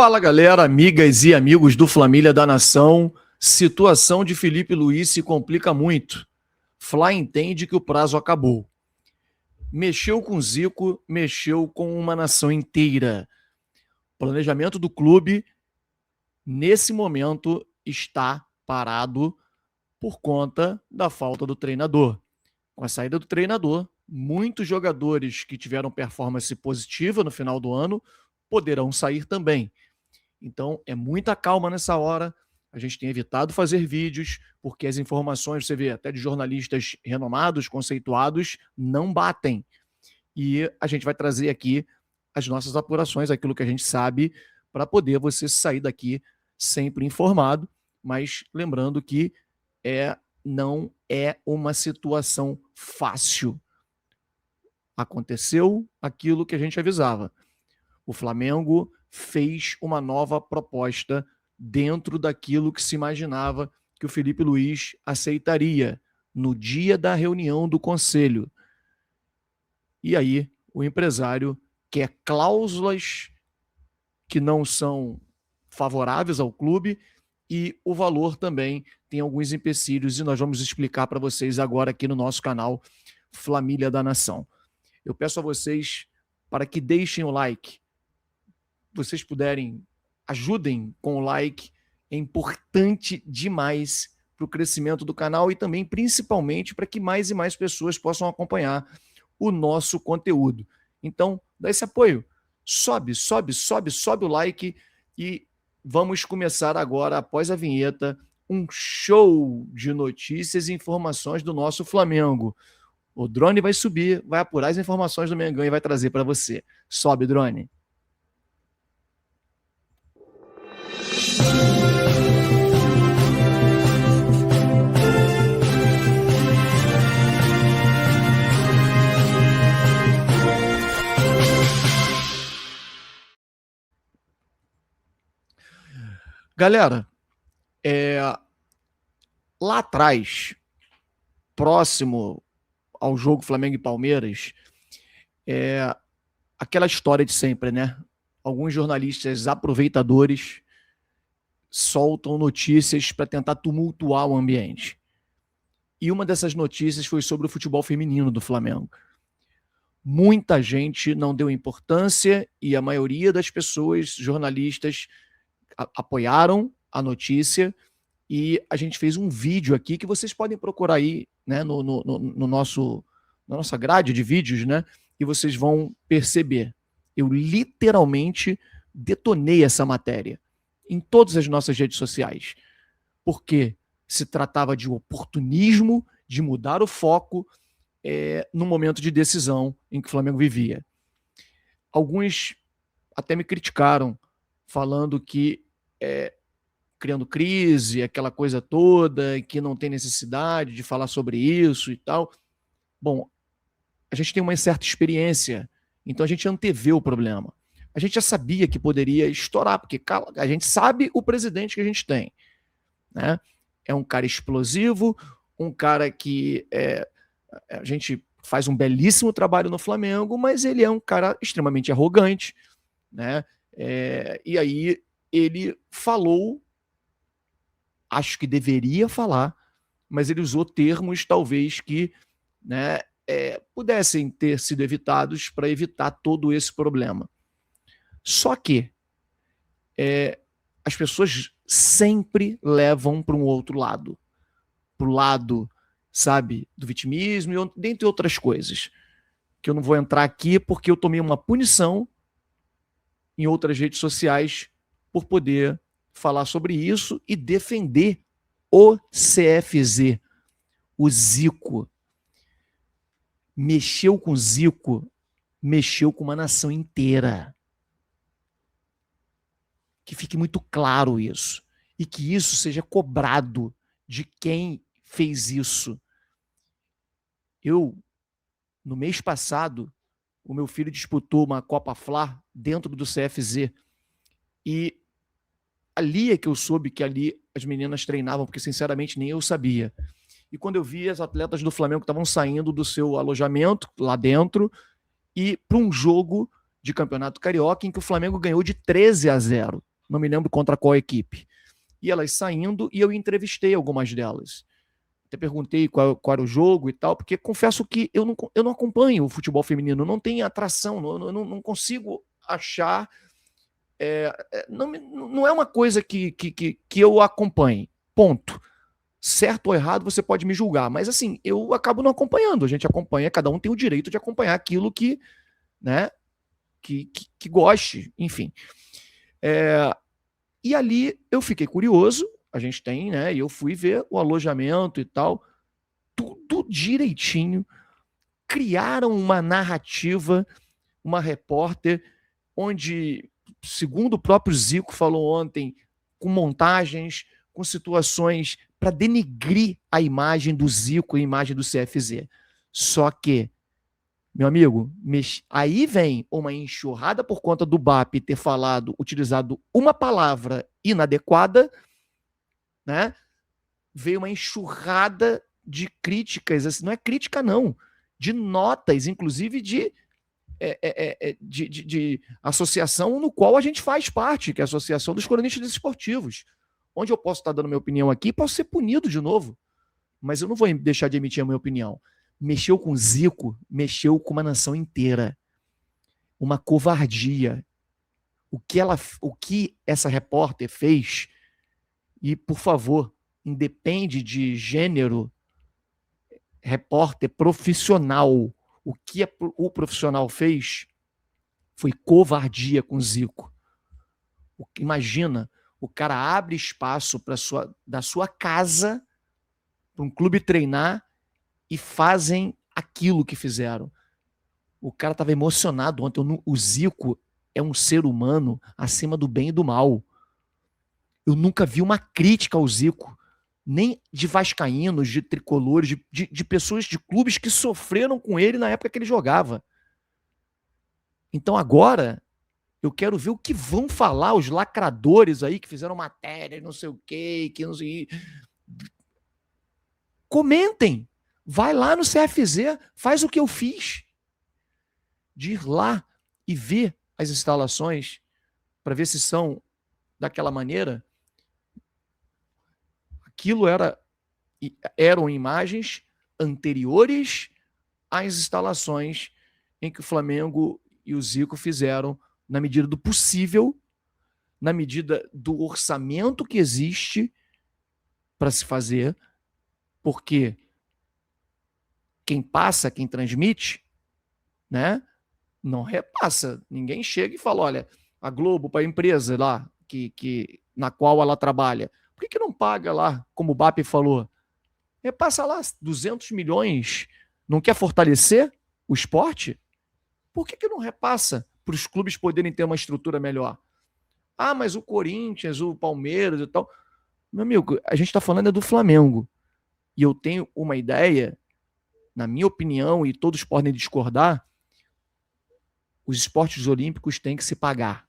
Fala galera, amigas e amigos do Família da Nação. Situação de Felipe Luiz se complica muito. Fla entende que o prazo acabou. Mexeu com Zico, mexeu com uma nação inteira. O planejamento do clube, nesse momento, está parado por conta da falta do treinador. Com a saída do treinador, muitos jogadores que tiveram performance positiva no final do ano poderão sair também. Então, é muita calma nessa hora. A gente tem evitado fazer vídeos, porque as informações, você vê, até de jornalistas renomados, conceituados, não batem. E a gente vai trazer aqui as nossas apurações, aquilo que a gente sabe, para poder você sair daqui sempre informado, mas lembrando que não é uma situação fácil. Aconteceu aquilo que a gente avisava. O Flamengo fez uma nova proposta dentro daquilo que se imaginava que o Felipe Luiz aceitaria no dia da reunião do conselho. E aí o empresário quer cláusulas que não são favoráveis ao clube e o valor também tem alguns empecilhos e nós vamos explicar para vocês agora aqui no nosso canal Família da Nação. Eu peço a vocês para que deixem o like. Vocês puderem, ajudem com o like, é importante demais para o crescimento do canal e também, principalmente, para que mais e mais pessoas possam acompanhar o nosso conteúdo. Então, dá esse apoio. Sobe o like e vamos começar agora, após a vinheta, um show de notícias e informações do nosso Flamengo. O drone vai subir, vai apurar as informações do Mengão e vai trazer para você. Sobe, drone. Galera, lá atrás, próximo ao jogo Flamengo e Palmeiras, aquela história de sempre, né? Alguns jornalistas aproveitadores soltam notícias para tentar tumultuar o ambiente. E uma dessas notícias foi sobre o futebol feminino do Flamengo. Muita gente não deu importância e a maioria das pessoas, jornalistas, apoiaram a notícia e a gente fez um vídeo aqui que vocês podem procurar aí, né, na nossa grade de vídeos, né, e vocês vão perceber. Eu literalmente detonei essa matéria em todas as nossas redes sociais, porque se tratava de oportunismo, de mudar o foco no momento de decisão em que o Flamengo vivia. Alguns até me criticaram, falando que criando crise, aquela coisa toda, que não tem necessidade de falar sobre isso e tal. Bom, a gente tem uma certa experiência, então a gente antevê o problema. A gente já sabia que poderia estourar, porque a gente sabe o presidente que a gente tem, né? É um cara explosivo, um cara que a gente faz um belíssimo trabalho no Flamengo, mas ele é um cara extremamente arrogante, né? E aí ele falou, acho que deveria falar, mas ele usou termos talvez que, né, pudessem ter sido evitados para evitar todo esse problema. Só que as pessoas sempre levam para um outro lado, para o lado, sabe, do vitimismo e dentre outras coisas, que eu não vou entrar aqui porque eu tomei uma punição em outras redes sociais por poder falar sobre isso e defender o CFZ, o Zico. Mexeu com o Zico, mexeu com uma nação inteira. Que fique muito claro isso. E que isso seja cobrado de quem fez isso. No mês passado, o meu filho disputou uma Copa Fla dentro do CFZ. E ali é que eu soube que ali as meninas treinavam, porque sinceramente nem eu sabia. E quando eu vi as atletas do Flamengo que estavam saindo do seu alojamento lá dentro e para um jogo de Campeonato Carioca em que o Flamengo ganhou de 13-0. não me lembro contra qual equipe. E elas saindo, e eu entrevistei algumas delas. Até perguntei qual era o jogo e tal, porque confesso que eu não acompanho o futebol feminino, não tem atração, não consigo achar. Não é uma coisa que eu acompanhe. Ponto. Certo ou errado, você pode me julgar, mas assim, eu acabo não acompanhando. A gente acompanha, cada um tem o direito de acompanhar aquilo que, né, que goste, enfim. E ali eu fiquei curioso, a gente tem, né, e eu fui ver o alojamento e tal, tudo direitinho. Criaram uma narrativa, uma repórter, onde, segundo o próprio Zico falou ontem, com montagens, com situações para denigrir a imagem do Zico e a imagem do CFZ. Só que, meu amigo, aí vem uma enxurrada por conta do BAP ter utilizado uma palavra inadequada, né? Veio uma enxurrada de críticas, assim, não é crítica não, de notas, inclusive de associação no qual a gente faz parte, que é a Associação dos Cronistas Esportivos, onde eu posso estar dando minha opinião aqui e posso ser punido de novo, mas eu não vou deixar de emitir a minha opinião. Mexeu com o Zico, mexeu com uma nação inteira. Uma covardia. O que essa repórter fez, e por favor, independe de gênero, repórter profissional, o que o profissional fez foi covardia com o Zico. Imagina, o cara abre espaço da sua casa para um clube treinar e fazem aquilo que fizeram. O cara estava emocionado ontem. O Zico é um ser humano acima do bem e do mal. Eu nunca vi uma crítica ao Zico, nem de vascaínos, de tricolores, de pessoas de clubes que sofreram com ele na época que ele jogava. Então agora eu quero ver o que vão falar os lacradores aí que fizeram matéria, não sei o quê, que não sei. Comentem. Vai lá no CFZ, faz o que eu fiz. De ir lá e ver as instalações para ver se são daquela maneira. Aquilo eram imagens anteriores às instalações em que o Flamengo e o Zico fizeram, na medida do possível, na medida do orçamento que existe para se fazer, porque quem passa, quem transmite, né, não repassa. Ninguém chega e fala, olha, a Globo, para a empresa lá na qual ela trabalha, por que não paga lá, como o BAP falou? Repassa lá 200 milhões, não quer fortalecer o esporte? Por que não repassa para os clubes poderem ter uma estrutura melhor? Ah, mas o Corinthians, o Palmeiras e tal. Meu amigo, a gente está falando do Flamengo. E eu tenho uma ideia, na minha opinião, e todos podem discordar, os esportes olímpicos têm que se pagar.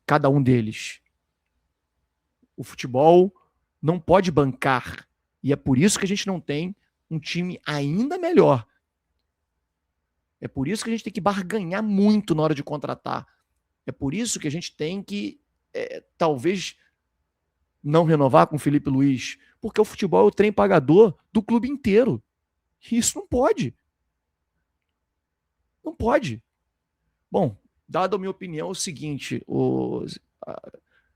Cada um deles. O futebol não pode bancar. E é por isso que a gente não tem um time ainda melhor. É por isso que a gente tem que barganhar muito na hora de contratar. É por isso que a gente tem que, talvez, não renovar com o Felipe Luiz. Porque o futebol é o trem pagador do clube inteiro. E isso não pode. Não pode. Bom, dada a minha opinião, é o seguinte,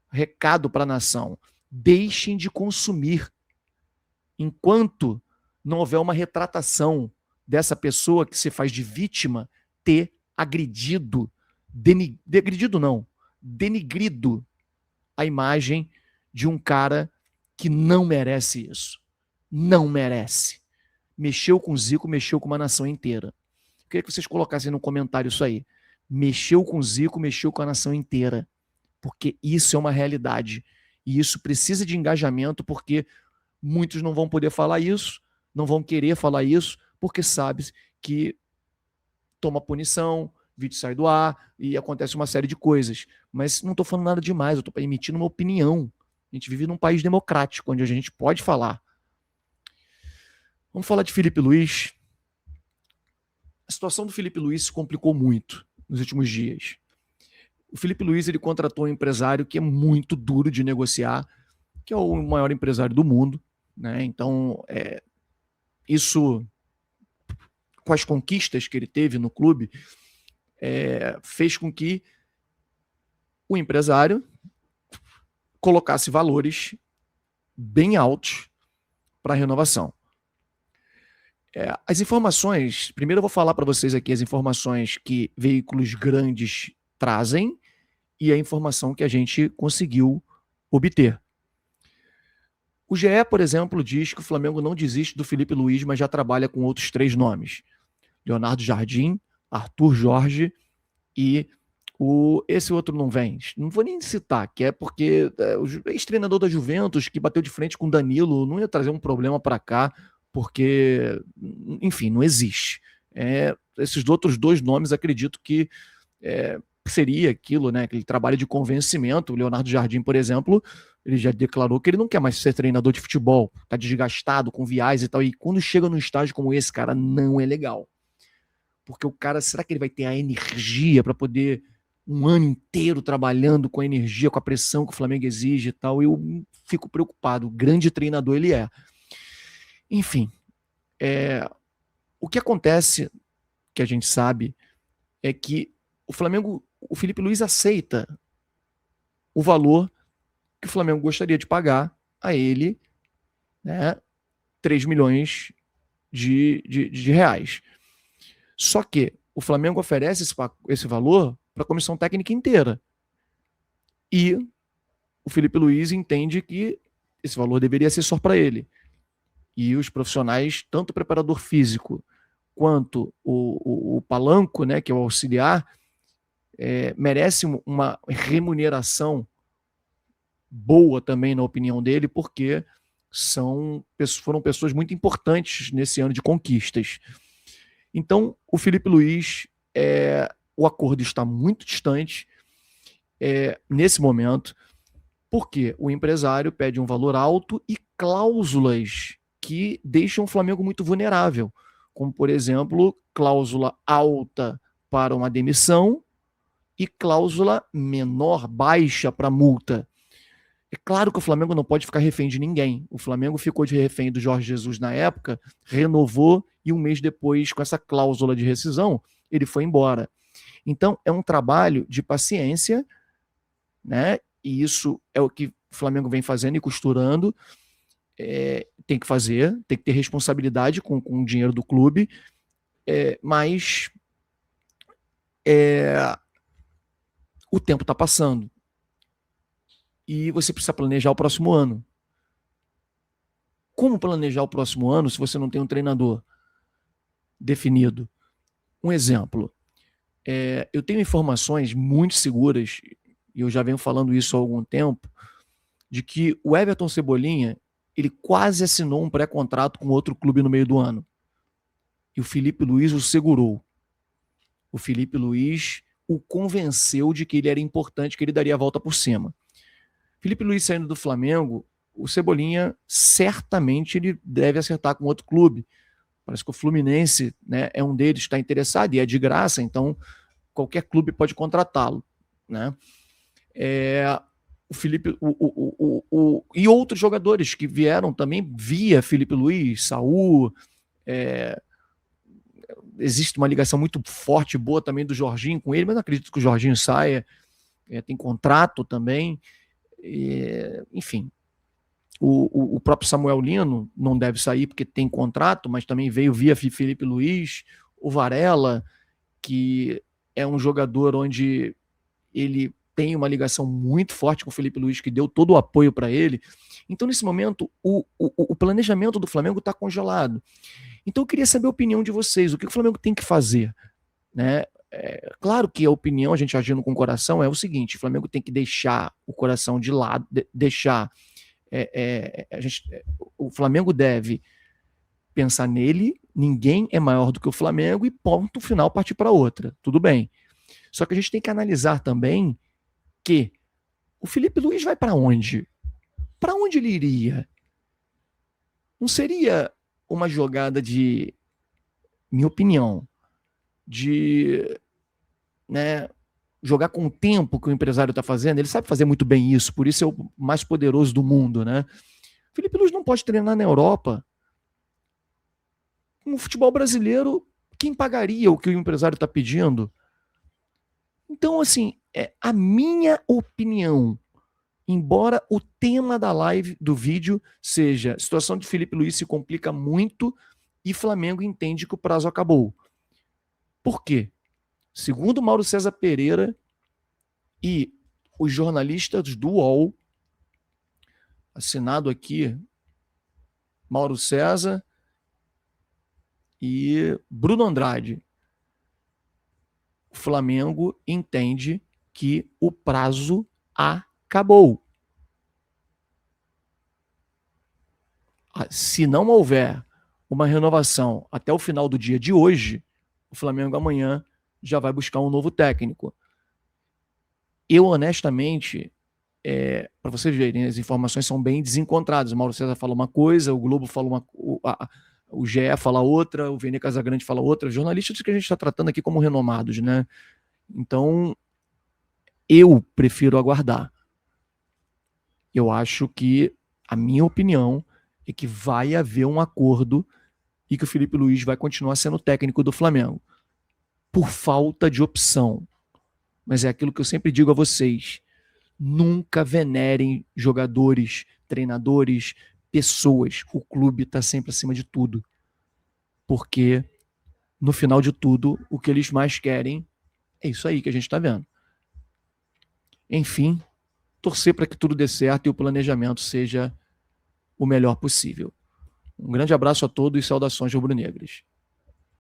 recado para a nação. Deixem de consumir. Enquanto não houver uma retratação dessa pessoa que se faz de vítima ter agredido, denigrido a imagem de um cara que não merece isso. Não merece. Mexeu com o Zico, mexeu com uma nação inteira. Eu queria que vocês colocassem no comentário isso aí. Mexeu com o Zico, mexeu com a nação inteira. Porque isso é uma realidade. E isso precisa de engajamento, porque muitos não vão poder falar isso, não vão querer falar isso, porque sabe que toma punição, vídeo sai do ar e acontece uma série de coisas. Mas não estou falando nada demais, eu estou emitindo uma opinião. A gente vive num país democrático, onde a gente pode falar. Vamos falar de Felipe Luiz. A situação do Felipe Luiz se complicou muito nos últimos dias. O Felipe Luiz ele contratou um empresário que é muito duro de negociar, que é o maior empresário do mundo, né? Então, isso, com as conquistas que ele teve no clube, fez com que o empresário colocasse valores bem altos para a renovação. As informações, primeiro eu vou falar para vocês aqui as informações que veículos grandes trazem e a informação que a gente conseguiu obter. O GE, por exemplo, diz que o Flamengo não desiste do Felipe Luiz, mas já trabalha com outros 3 nomes: Leonardo Jardim, Arthur Jorge e esse outro não vem. Não vou nem citar, que é porque o ex-treinador da Juventus, que bateu de frente com o Danilo, não ia trazer um problema para cá, porque, enfim, não existe. Esses outros 2 nomes, acredito que seria aquilo, né? Aquele trabalho de convencimento. O Leonardo Jardim, por exemplo, ele já declarou que ele não quer mais ser treinador de futebol, tá desgastado com viagens e tal. E quando chega num estágio como esse, cara, não é legal. Porque o cara, será que ele vai ter a energia para poder um ano inteiro trabalhando com a energia, com a pressão que o Flamengo exige e tal? Eu fico preocupado. O grande treinador ele é. Enfim, o que acontece, que a gente sabe, é que o Flamengo, o Felipe Luiz aceita o valor que o Flamengo gostaria de pagar a ele, né, 3 milhões de reais. Só que o Flamengo oferece esse valor para a comissão técnica inteira. E o Felipe Luiz entende que esse valor deveria ser só para ele. E os profissionais, tanto o preparador físico quanto o palanco, né, que é o auxiliar, merece uma remuneração boa também, na opinião dele, porque foram pessoas muito importantes nesse ano de conquistas. Então, o Felipe Luiz, o acordo está muito distante nesse momento, porque o empresário pede um valor alto e cláusulas que deixam o Flamengo muito vulnerável, como, por exemplo, cláusula alta para uma demissão e cláusula menor, baixa, para multa. É claro que o Flamengo não pode ficar refém de ninguém. O Flamengo ficou de refém do Jorge Jesus na época, renovou e um mês depois, com essa cláusula de rescisão, ele foi embora. Então, é um trabalho de paciência, né? E isso é o que o Flamengo vem fazendo e costurando. Tem que fazer, tem que ter responsabilidade com o dinheiro do clube, mas o tempo está passando. E você precisa planejar o próximo ano. Como planejar o próximo ano se você não tem um treinador definido? Um exemplo. Eu tenho informações muito seguras, e eu já venho falando isso há algum tempo, de que o Everton Cebolinha, ele quase assinou um pré-contrato com outro clube no meio do ano. E o Felipe Luiz o segurou. O Felipe Luiz o convenceu de que ele era importante, que ele daria a volta por cima. Felipe Luiz saindo do Flamengo, o Cebolinha certamente ele deve acertar com outro clube. Parece que o Fluminense, né, é um deles, está interessado e é de graça, então qualquer clube pode contratá-lo, né? O Felipe, e outros jogadores que vieram também via Felipe Luiz, Saul, existe uma ligação muito forte, boa também do Jorginho com ele, mas não acredito que o Jorginho saia, tem contrato também, enfim. O próprio Samuel Lino não deve sair porque tem contrato, mas também veio via Felipe Luiz, o Varela, que é um jogador onde ele tem uma ligação muito forte com o Felipe Luiz, que deu todo o apoio para ele. Então, nesse momento, o planejamento do Flamengo está congelado. Então, eu queria saber a opinião de vocês. O que o Flamengo tem que fazer? Né? Claro que a opinião, a gente agindo com o coração, é o seguinte: o Flamengo tem que deixar o coração de lado, deixar... o Flamengo deve pensar nele, ninguém é maior do que o Flamengo e ponto final, partir para outra. Tudo bem. Só que a gente tem que analisar também que o Felipe Luiz vai para onde? Para onde ele iria? Não seria uma jogada de, minha opinião, de, né, jogar com o tempo que o empresário está fazendo, ele sabe fazer muito bem isso, por isso é o mais poderoso do mundo, né? Felipe Luiz não pode treinar na Europa. No futebol brasileiro, quem pagaria o que o empresário está pedindo? Então, assim, é a minha opinião. Embora o tema da live, do vídeo, seja a situação de Felipe Luiz se complica muito e Flamengo entende que o prazo acabou. Por quê? Segundo Mauro César Pereira e os jornalistas do UOL, assinado aqui Mauro César e Bruno Andrade, o Flamengo entende que o prazo acabou. Se não houver uma renovação até o final do dia de hoje, o Flamengo amanhã já vai buscar um novo técnico. Eu, honestamente, para vocês verem, as informações são bem desencontradas. O Mauro César fala uma coisa, o Globo fala uma, o GE fala outra, o Vene Casagrande fala outra. Jornalistas que a gente está tratando aqui como renomados, né? Então, eu prefiro aguardar. Eu acho que, a minha opinião, é que vai haver um acordo e que o Felipe Luiz vai continuar sendo técnico do Flamengo. Por falta de opção. Mas é aquilo que eu sempre digo a vocês. Nunca venerem jogadores, treinadores, pessoas. O clube está sempre acima de tudo. Porque, no final de tudo, o que eles mais querem é isso aí que a gente está vendo. Enfim, torcer para que tudo dê certo e o planejamento seja o melhor possível. Um grande abraço a todos e saudações rubro-negras.